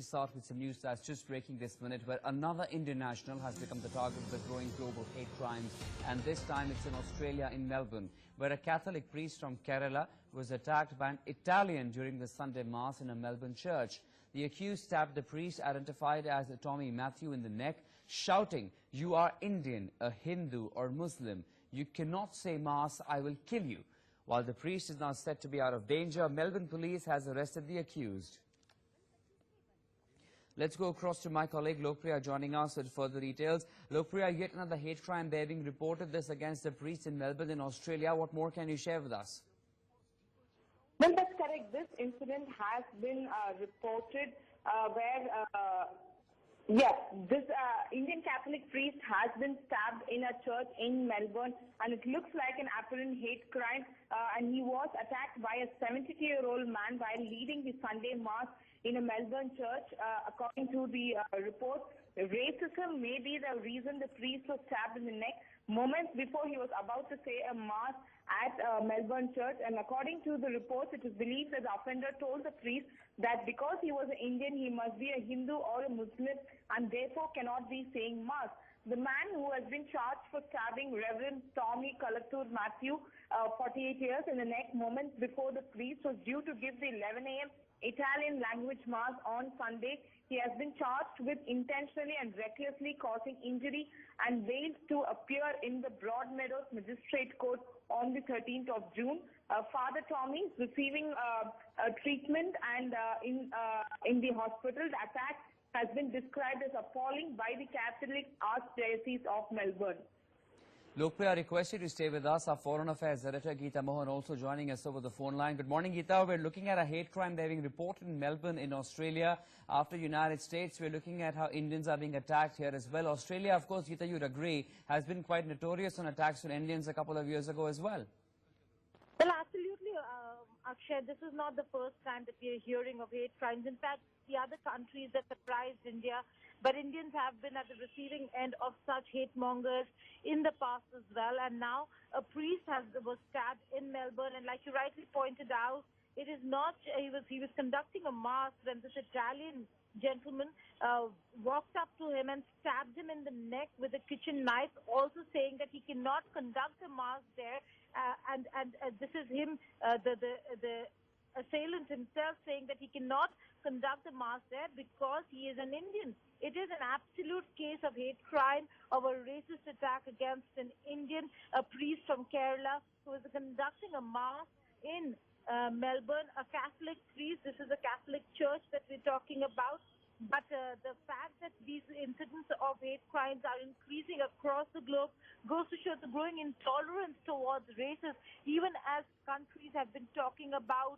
Start with some news that's just breaking this minute, where another Indian national has become the target of the growing global hate crimes, and this time it's in Australia, in Melbourne, where a Catholic priest from Kerala was attacked by an Italian during the Sunday Mass in a Melbourne church. The accused stabbed the priest, identified as Tomy Mathew, in the neck, shouting, "You are Indian, a Hindu or Muslim. You cannot say Mass, I will kill you." While the priest is now said to be out of danger, Melbourne police has arrested the accused. Let's go across to my colleague Lokpriya joining us with further details. Lokpriya, yet another hate crime there being reported, this against the priest in Melbourne in Australia. What more can you share with us? Well, that's correct. This incident has been reported this Indian Catholic priest has been stabbed in a church in Melbourne, and it looks like an apparent hate crime, and he was attacked by a 72-year-old man while leading the Sunday Mass in a Melbourne church. According to the report, racism may be the reason the priest was stabbed in the neck moments before he was about to say a Mass at Melbourne church. And according to the reports, it is believed that the offender told the priest that because he was an Indian, he must be a Hindu or a Muslim and therefore cannot be saying Mass. The man who has been charged for stabbing Rev Tomy Kalathoor Mathew, 48 years, in the neck moments before the priest was due to give the 11 a.m. Italian language Mass on Sunday. He has been charged with intentionally and recklessly causing injury and bailed to appear in the Broadmeadows Magistrate Court on the 13th of June. Father Tomy is receiving treatment and in the hospital. The attack has been described as appalling by the Catholic Archdiocese of Melbourne. Lokpriya, I request you to stay with us. Our Foreign Affairs editor Geeta Mohan also joining us over the phone line. Good morning, Geeta. We're looking at a hate crime there being reported in Melbourne in Australia. After United States, we're looking at how Indians are being attacked here as well. Australia, of course, Geeta, you'd agree, has been quite notorious on attacks on Indians a couple of years ago as well. Well, absolutely, Akshay. This is not the first time that we are hearing of hate crimes. In fact, the other countries that surprised India, but Indians have been at the receiving end of such hate mongers in the past as well. And now a priest was stabbed in Melbourne. And like you rightly pointed out, it is not, he was conducting a Mass when this Italian gentleman walked up to him and stabbed him in the neck with a kitchen knife, also saying that he cannot conduct a Mass there. And this is him, the assailant himself, saying that he cannot conduct the Mass there because he is an Indian. It is an absolute case of hate crime, of a racist attack against an Indian, a priest from Kerala who is conducting a Mass in Melbourne, a Catholic priest. This is a Catholic church that we're talking about. But the fact that these incidents of hate crimes are increasing across the globe goes to show the growing intolerance towards races, even as countries have been talking about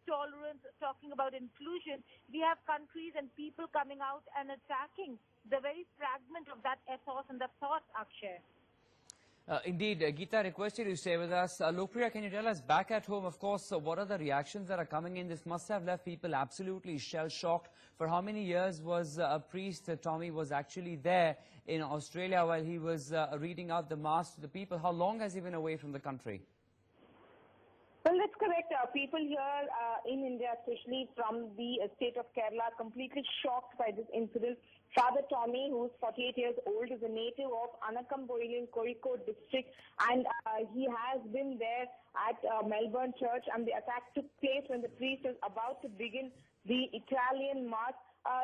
tolerance, talking about inclusion. We have countries and people coming out and attacking the very fragment of that ethos and the thought, Akshay. Indeed, Geeta, I request you to stay with us. Lokpriya, can you tell us, back at home, of course, what are the reactions that are coming in? This must have left people absolutely shell-shocked. For how many years was a priest, Tomy, was actually there in Australia while he was reading out the Mass to the people? How long has he been away from the country? Well, that's correct. People here in India, especially from the state of Kerala, are completely shocked by this incident. Father Tomy, who's 48 years old, is a native of Anakkampoil in Kozhikode district, and he has been there at Melbourne Church, and the attack took place when the priest was about to begin the Italian Mass.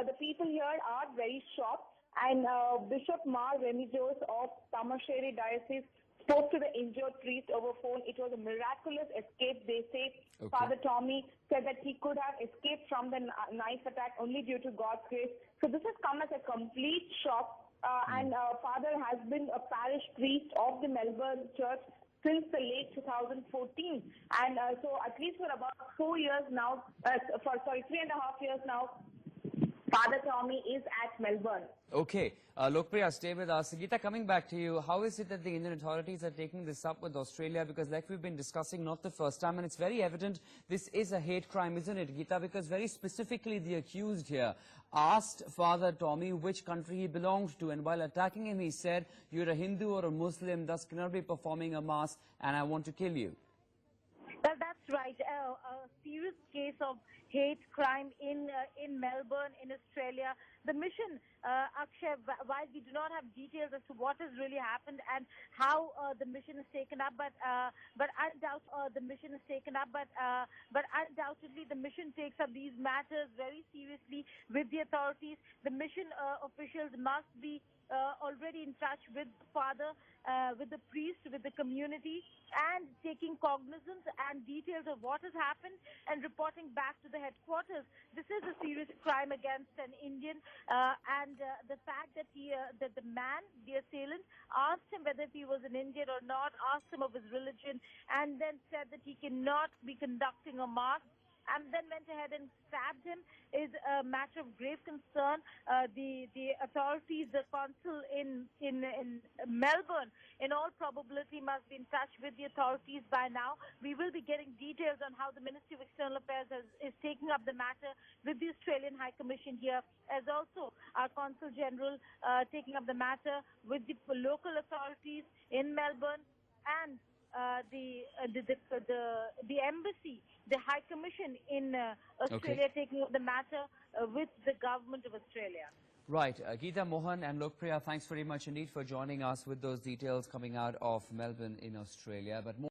The people here are very shocked, and Bishop Mar Remedios of Tamashery Diocese spoke to the injured priest over phone. It was a miraculous escape, they say. Okay. Father Tomy said that he could have escaped from the knife attack only due to God's grace. So this has come as a complete shock. And Father has been a parish priest of the Melbourne Church since the late 2014. And so at least for about 4 years now, 3.5 years now, Father Tomy is at Melbourne. Okay. Lokpriya, stay with us. Geeta, coming back to you, how is it that the Indian authorities are taking this up with Australia? Because like we've been discussing, not the first time, and it's very evident this is a hate crime, isn't it, Geeta? Because very specifically the accused here asked Father Tomy which country he belonged to, and while attacking him, he said, "You're a Hindu or a Muslim, thus cannot be performing a Mass, and I want to kill you." Well, that's right. A serious case of hate crime in Melbourne, in Australia. The mission, Akshay, while we do not have details as to what has really happened and how the mission is taken up, but undoubtedly the mission takes up these matters very seriously with the authorities. The mission officials must be already in touch with the father, with the priest, with the community, and taking cognizance and details of what has happened and reporting back to the headquarters. This is a serious crime against an Indian, and the fact that that the man, the assailant, asked him whether he was an Indian or not, asked him of his religion, and then said that he cannot be conducting a mass, and then went ahead and stabbed him, is a matter of grave concern. The authorities, the consul in Melbourne, in all probability must be in touch with the authorities by now. We will be getting details on how the Ministry of External Affairs is taking up the matter with the Australian High Commission here, as also our Consul General taking up the matter with the local authorities in Melbourne, and the embassy, the High Commission in Australia, taking up the matter with the government of Australia. Right. Geeta, Mohan and Lokpriya, thanks very much indeed for joining us with those details coming out of Melbourne in Australia. But more